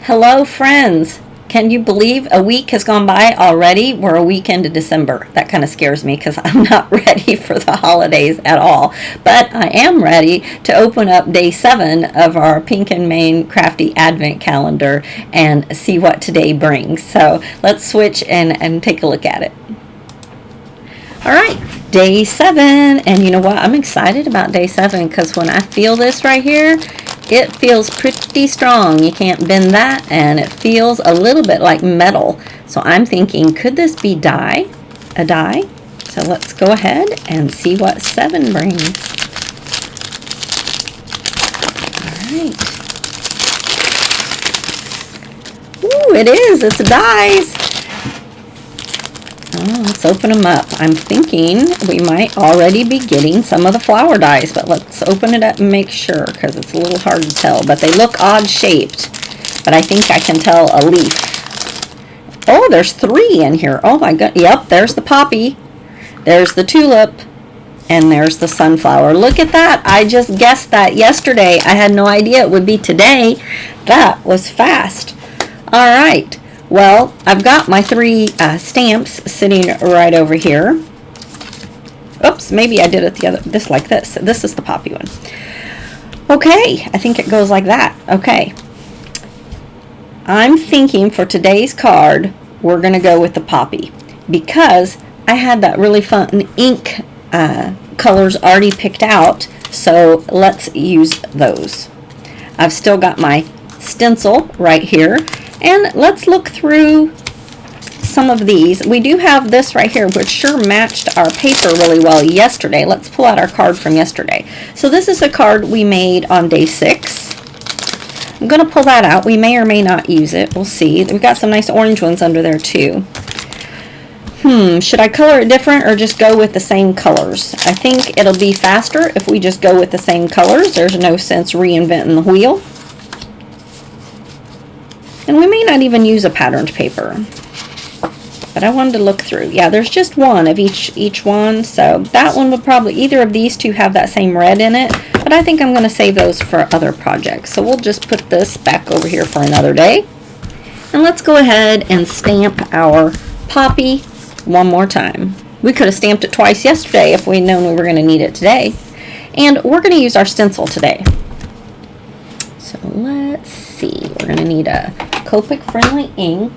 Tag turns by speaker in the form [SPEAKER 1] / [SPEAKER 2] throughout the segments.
[SPEAKER 1] Hello, friends. Can you believe a week has gone by already? We're a week into December. That kind of scares me because I'm not ready for the holidays at all. But I am ready to open up day 7 of our Pink and Main Crafty Advent Calendar and see what today brings. So let's switch and take a look at it. All right, day 7. And you know what? I'm excited about day 7 because when I feel this right here, it feels pretty strong. You can't bend that, and it feels a little bit like metal. So I'm thinking, could this be dye? A dye? So let's go ahead and see what 7 brings. All right. Ooh, it is. It's dyes. Oh, let's open them up. I'm thinking we might already be getting some of the flower dyes, but let's open it up and make sure because it's a little hard to tell. But they look odd shaped, but I think I can tell a leaf. Oh, there's 3 in here. Oh my god. Yep, there's the poppy, there's the tulip, and there's the sunflower. Look at that. I just guessed that yesterday. I had no idea it would be today. That was fast. All right. Well, I've got my 3 stamps sitting right over here. Oops, maybe I did it this like this. This is the poppy one. Okay, I think it goes like that. Okay. I'm thinking for today's card, we're going to go with the poppy because I had that really fun ink colors already picked out, so let's use those. I've still got my stencil right here. And let's look through some of these. We do have this right here, which sure matched our paper really well yesterday. Let's pull out our card from yesterday. So this is a card we made on day 6. I'm going to pull that out. We may or may not use it. We'll see. We've got some nice orange ones under there too. Should I color it different or just go with the same colors? I think it'll be faster if we just go with the same colors. There's no sense reinventing the wheel. And we may not even use a patterned paper. But I wanted to look through. Yeah, there's just one of each one. So that one would probably, either of these two have that same red in it. But I think I'm going to save those for other projects. So we'll just put this back over here for another day. And let's go ahead and stamp our poppy one more time. We could have stamped it twice yesterday if we'd known we were going to need it today. And we're going to use our stencil today. So let's see. We're going to need a Copic friendly ink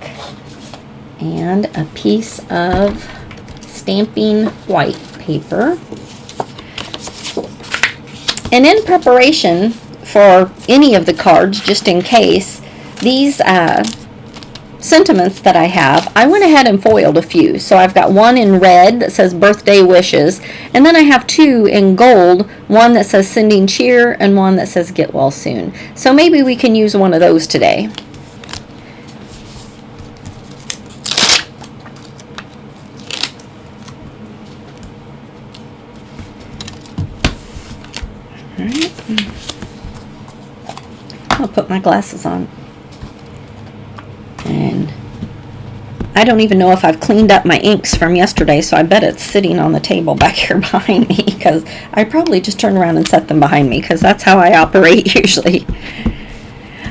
[SPEAKER 1] and a piece of stamping white paper. And in preparation for any of the cards, just in case, these sentiments that I have, I went ahead and foiled a few. So I've got one in red that says birthday wishes, and then I have 2 in gold, one that says sending cheer and one that says get well soon. So maybe we can use one of those today. All right. I'll put my glasses on. And I don't even know if I've cleaned up my inks from yesterday, so I bet it's sitting on the table back here behind me because I probably just turn around and set them behind me because that's how I operate usually.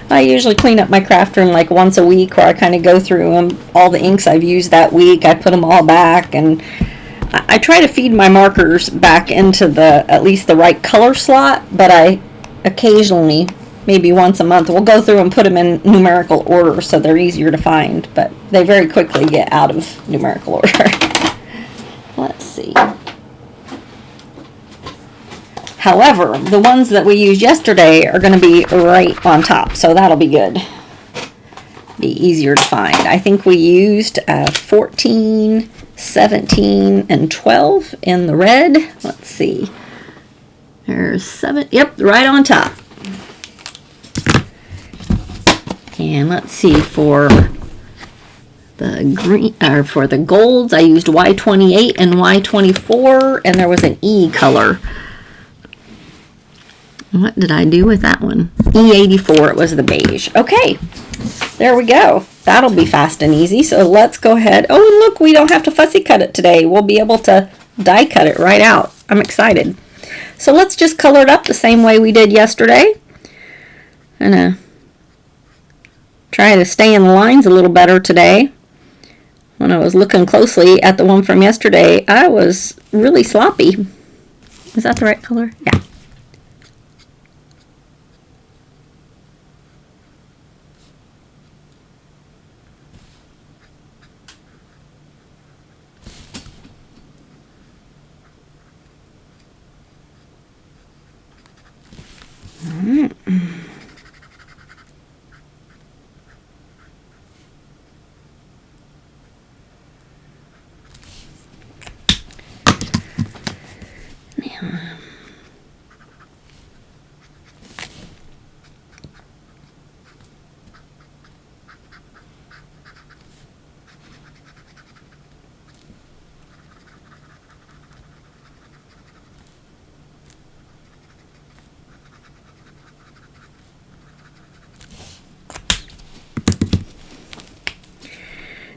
[SPEAKER 1] I usually clean up my craft room like once a week where I kind of go through them, all the inks I've used that week, I put them all back, and I try to feed my markers back into at least the right color slot, but I occasionally, maybe once a month, we'll go through and put them in numerical order so they're easier to find, but they very quickly get out of numerical order. Let's see. However, the ones that we used yesterday are going to be right on top, so that'll be good. Be easier to find. I think we used 14, 17, and 12 in the red. Let's see. There's 7. Yep, right on top. And let's see, for the green, or for the golds, I used Y28 and Y24, and there was an E color. What did I do with that one? E84, it was the beige. Okay, there we go. That'll be fast and easy. So let's go ahead. Oh, look, we don't have to fussy cut it today. We'll be able to die cut it right out. I'm excited. So let's just color it up the same way we did yesterday. And try try to stay in the lines a little better today. When I was looking closely at the one from yesterday, I was really sloppy. Is that the right color? Yeah.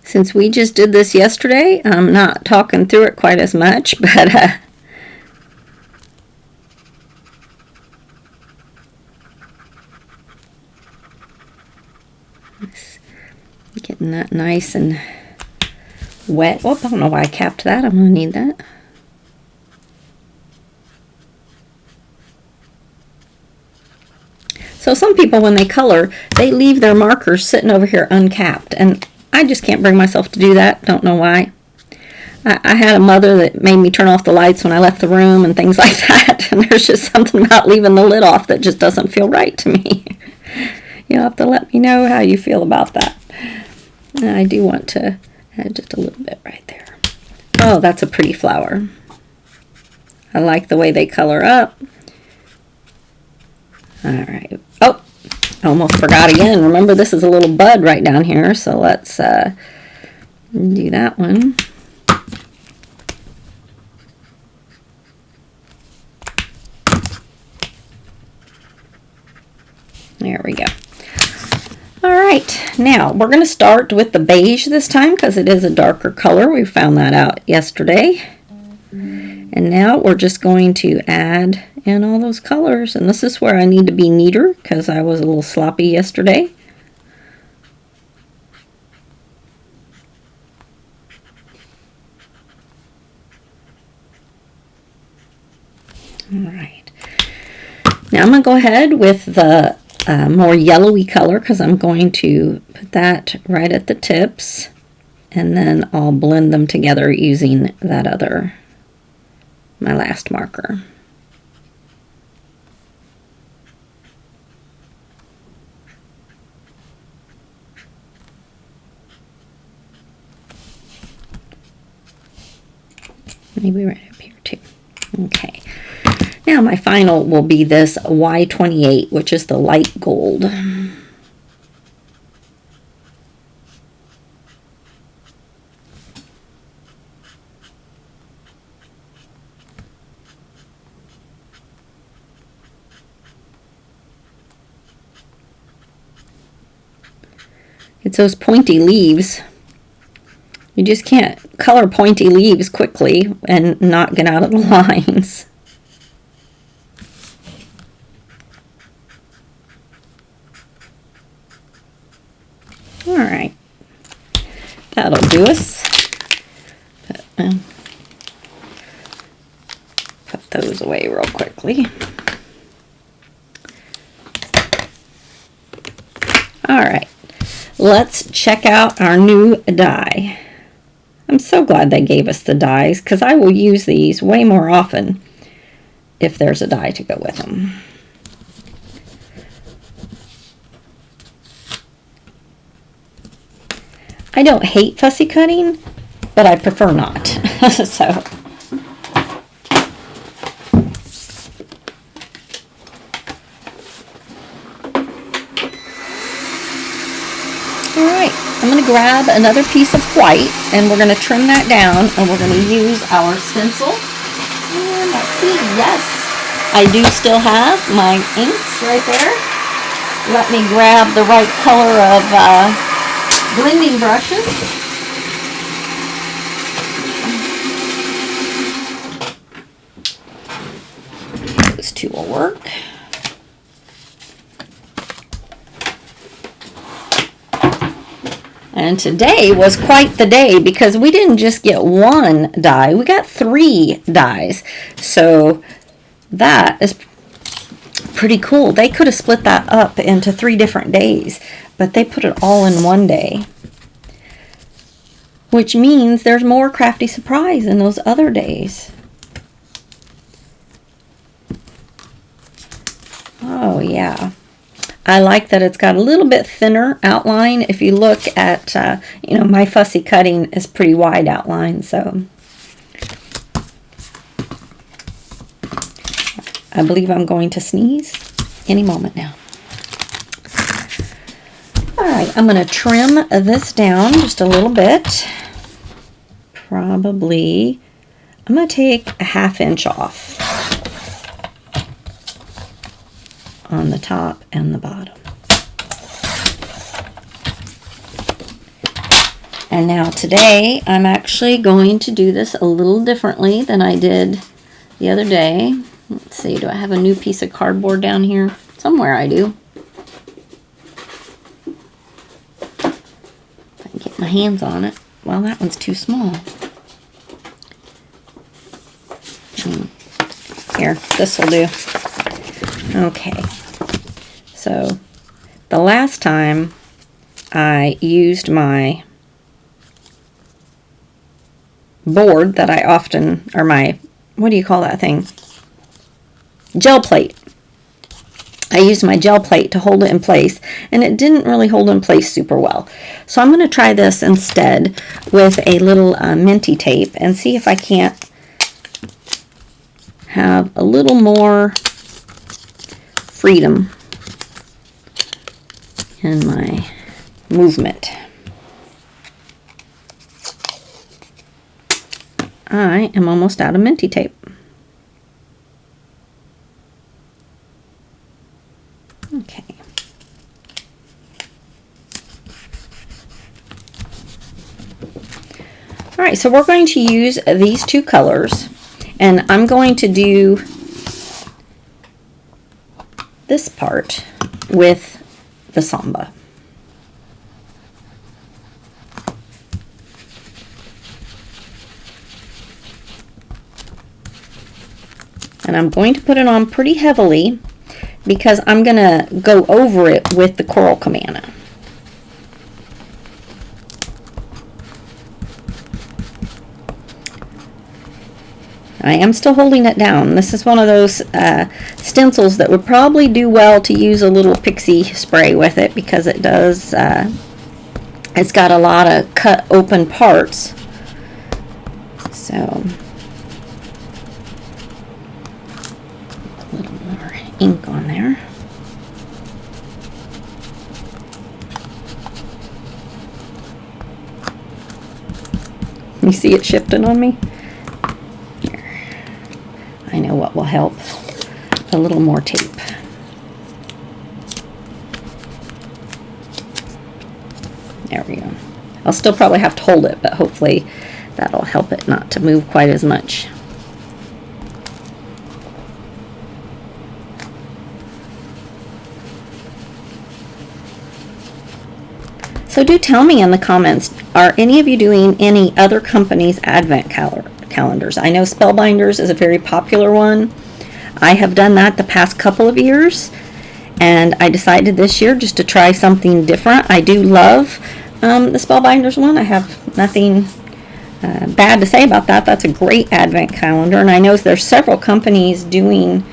[SPEAKER 1] Since we just did this yesterday, I'm not talking through it quite as much, but getting that nice and wet. Oh, I don't know why I capped that. I'm going to need that. So some people, when they color, they leave their markers sitting over here uncapped, and I just can't bring myself to do that. Don't know why. I had a mother that made me turn off the lights when I left the room and things like that, and there's just something about leaving the lid off that just doesn't feel right to me. You'll have to let me know how you feel about that. And I do want to add just a little bit right there. Oh, that's a pretty flower. I like the way they color up. All right. Oh, I almost forgot again. Remember, this is a little bud right down here, so let's do that one. There we go. All right, now we're going to start with the beige this time because it is a darker color. We found that out yesterday. And now we're just going to add in all those colors. And this is where I need to be neater because I was a little sloppy yesterday. All right. Now I'm going to go ahead with the more yellowy color because I'm going to put that right at the tips. And then I'll blend them together using that other, my last marker. Maybe right up here too. Okay. Now my final will be this Y28, which is the light gold. It's those pointy leaves. You just can't color pointy leaves quickly and not get out of the lines. All right, that'll do us. Put those away real quickly. All right, let's check out our new die. I'm so glad they gave us the dies because I will use these way more often if there's a die to go with them. I don't hate fussy cutting, but I prefer not. So, all right, I'm going to grab another piece of white and we're going to trim that down and we're going to use our stencil. And let's see, yes, I do still have my inks right there. Let me grab the right color of blending brushes. Those two will work. And today was quite the day because we didn't just get one die, we got 3 dies. So that is pretty cool. They could have split that up into 3 different days, but they put it all in one day. Which means there's more Crafty Surprise in those other days. Oh yeah. I like that it's got a little bit thinner outline. If you look at, you know, my fussy cutting is pretty wide outline, so. I believe I'm going to sneeze any moment now. All right, I'm going to trim this down just a little bit. Probably, I'm going to take a 1/2 inch off on the top and the bottom. And now today, I'm actually going to do this a little differently than I did the other day. Let's see, do I have a new piece of cardboard down here? Somewhere I do. If I can get my hands on it. Well, that one's too small. Here, this will do. Okay. So, the last time I used my board that I often, or my, what do you call that thing? Gel plate. I used my gel plate to hold it in place, and it didn't really hold in place super well. So I'm going to try this instead with a little minty tape and see if I can't have a little more freedom in my movement. I am almost out of minty tape. Okay. All right, so we're going to use these 2 colors, and I'm going to do this part with the Samba. And I'm going to put it on pretty heavily because I'm going to go over it with the Coral Cabana. I am still holding it down. This is one of those stencils that would probably do well to use a little pixie spray with it because it does, it's got a lot of cut open parts. So, a little more ink on there. You see it shifting on me? I know what will help. A little more tape. There we go. I'll still probably have to hold it, but hopefully that'll help it not to move quite as much. So do tell me in the comments, are any of you doing any other companies' advent calendars? I know Spellbinders is a very popular one. I have done that the past couple of years, and I decided this year just to try something different. I do love the Spellbinders one. I have nothing bad to say about that. That's a great advent calendar, and I know there's several companies doing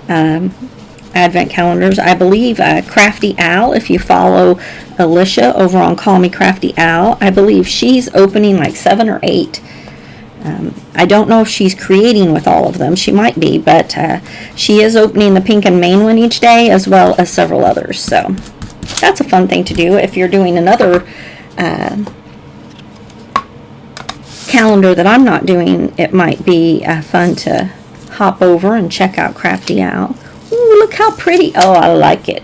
[SPEAKER 1] advent calendars. I believe Crafty Al, if you follow Alicia over on Call Me Crafty Al, I believe she's opening like 7 or 8. I don't know if she's creating with all of them. She might be, but she is opening the pink and main one each day, as well as several others. So that's a fun thing to do. If you're doing another calendar that I'm not doing, it might be fun to hop over and check out Crafty Al. Ooh, look how pretty. Oh, I like it.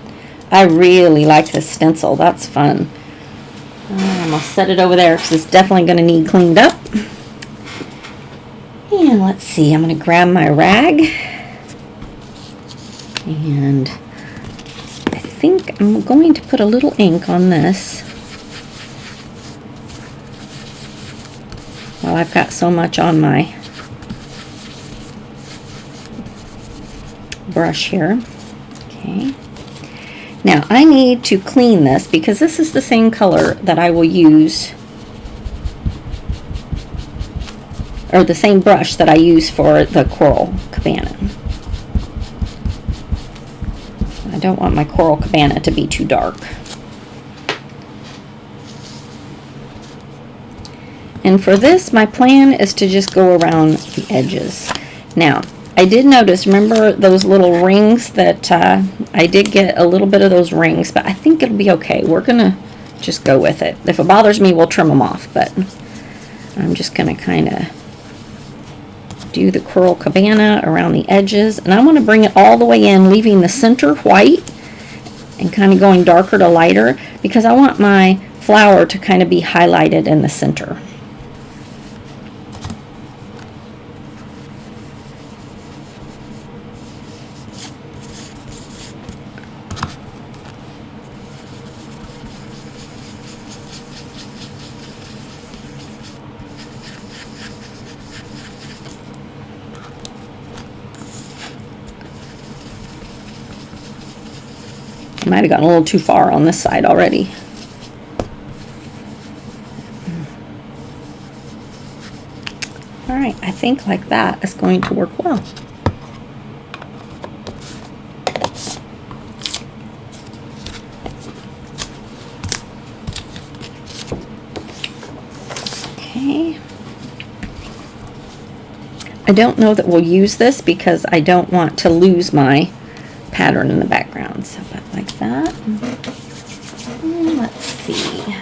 [SPEAKER 1] I really like this stencil. That's fun. I'm going to set it over there because it's definitely going to need cleaned up. And let's see, I'm going to grab my rag. And I think I'm going to put a little ink on this. Well, I've got so much on my brush here. Okay. Now I need to clean this because this is the same color that I will use, or the same brush that I use for the Coral Cabana. I don't want my Coral Cabana to be too dark. And for this, my plan is to just go around the edges. Now, I did notice, remember those little rings that I did get a little bit of those rings, but I think it'll be okay. We're gonna just go with it. If it bothers me, we'll trim them off, but I'm just gonna kind of do the Coral Cabana around the edges, and I want to bring it all the way in, leaving the center white and kind of going darker to lighter, because I want my flower to kind of be highlighted in the center. Might have gotten a little too far on this side already. All right, I think like that is going to work well. Okay. I don't know that we'll use this because I don't want to lose my pattern in the background, so about like that. Let's see,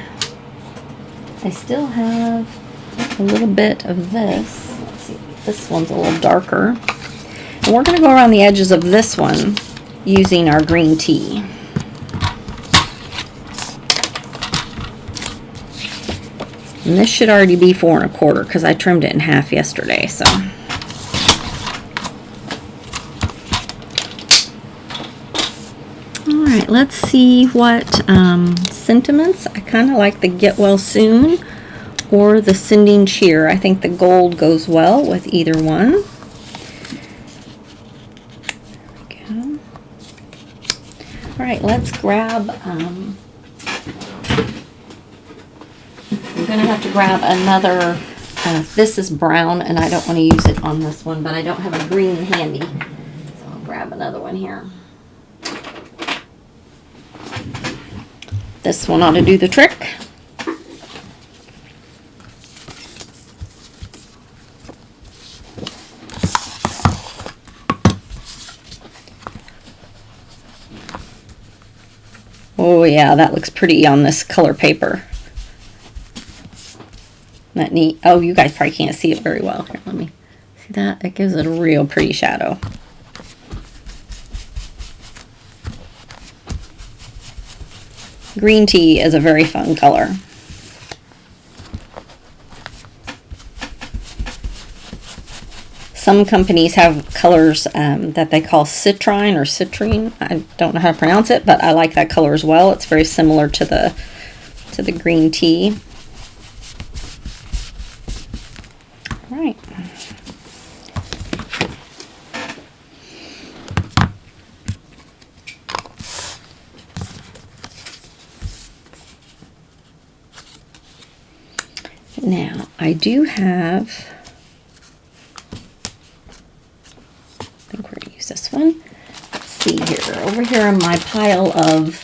[SPEAKER 1] I still have a little bit of this. Let's see, this one's a little darker, and we're going to go around the edges of this one using our green tea. And this should already be 4 1/4 because I trimmed it in half yesterday, so alright, let's see what sentiments. I kind of like the Get Well Soon or the Sending Cheer. I think the gold goes well with either one. There we go. Alright, let's grab, I'm going to have to grab another, this is brown and I don't want to use it on this one, but I don't have a green handy, so I'll grab another one here. This one ought to do the trick. Oh yeah, that looks pretty on this color paper. Isn't that neat? Oh, you guys probably can't see it very well. Here, let me see that. It gives it a real pretty shadow. Green tea is a very fun color. Some companies have colors that they call citrine or citrine. I don't know how to pronounce it, but I like that color as well. It's very similar to the green tea. All right. Now, I do have, I think we're going to use this one. Let's see here. Over here in my pile of,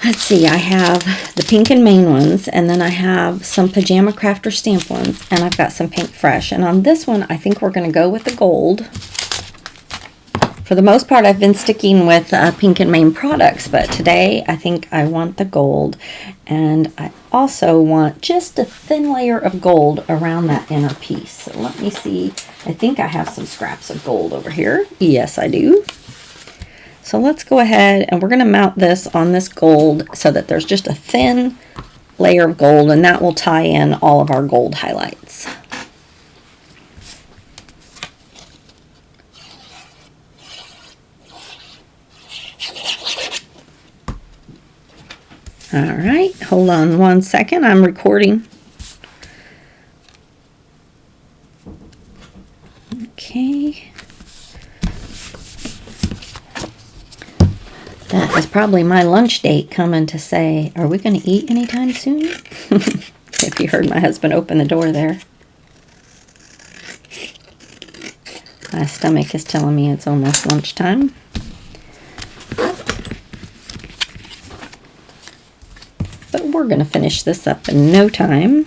[SPEAKER 1] let's see, I have the Pink and Main ones, and then I have some Pajama Crafter stamp ones, and I've got some Pink Fresh. And on this one, I think we're going to go with the gold. For the most part, I've been sticking with Pink and Main products, but today I think I want the gold, and I also want just a thin layer of gold around that inner piece. So let me see. I think I have some scraps of gold over here. Yes, I do. So let's go ahead and we're going to mount this on this gold so that there's just a thin layer of gold, and that will tie in all of our gold highlights. All right, hold on one second. I'm recording. probably my lunch date coming to say, are we going to eat anytime soon? If you heard my husband open the door there. My stomach is telling me it's almost lunchtime. But we're going to finish this up in no time.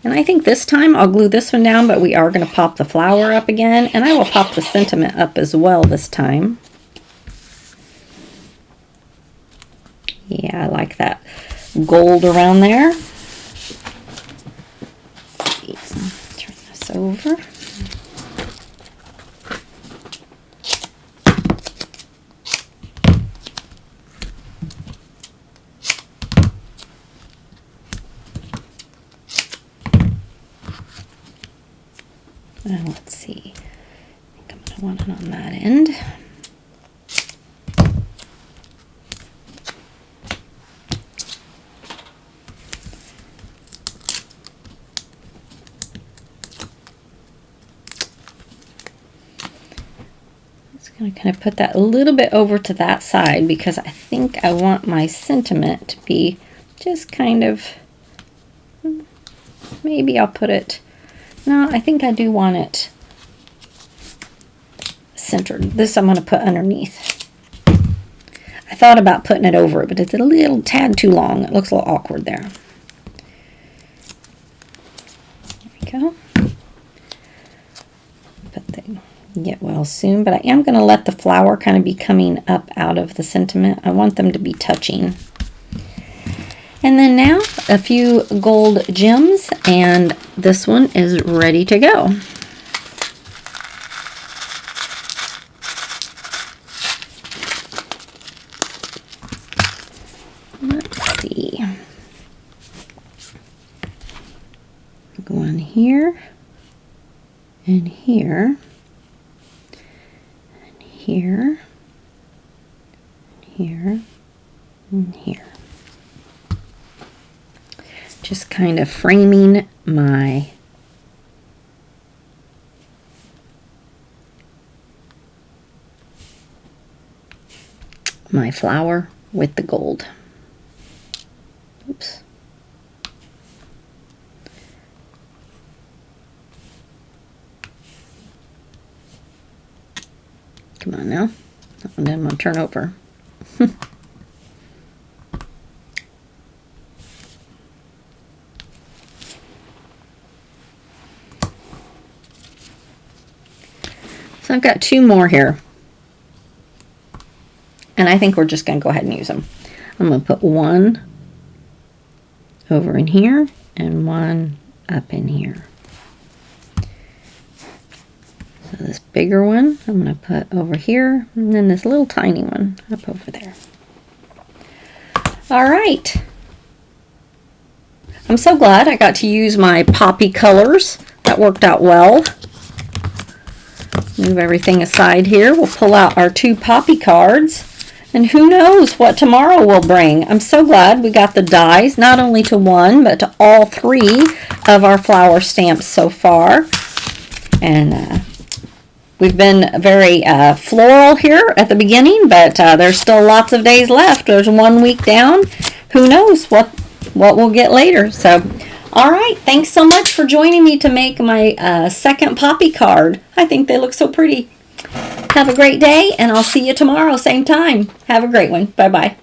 [SPEAKER 1] And I think this time I'll glue this one down, but we are going to pop the flower up again. And I will pop the sentiment up as well this time. Yeah, I like that gold around there. Turn this over. Let's see. I think I'm going to want it on that end. I'm going to put that a little bit over to that side because I think I want my sentiment to be just kind of, maybe I'll put it, no, I think I do want it centered. This I'm going to put underneath. I thought about putting it over it, but it's a little tad too long. It looks a little awkward there. There we go. Put the get well soon, but I am going to let the flower kind of be coming up out of the sentiment. I want them to be touching. And then now a few gold gems, and this one is ready to go. Let's see. Go on here and here. Here, here, and here. Just kind of framing my flower with the gold. Oops. Come on now. And then I'm going to turn over. So I've got two more here. And I think we're just going to go ahead and use them. I'm going to put one over in here and one up in here. So this bigger one I'm going to put over here, and then this little tiny one up over there. All right. I'm so glad I got to use my poppy colors. That worked out well. Move everything aside here. We'll pull out our two poppy cards. And who knows what tomorrow will bring. I'm so glad we got the dies, not only to one, but to all three of our flower stamps so far. And we've been very floral here at the beginning, but there's still lots of days left. There's 1 week down. Who knows what we'll get later. So, all right. Thanks so much for joining me to make my second poppy card. I think they look so pretty. Have a great day, and I'll see you tomorrow, same time. Have a great one. Bye-bye.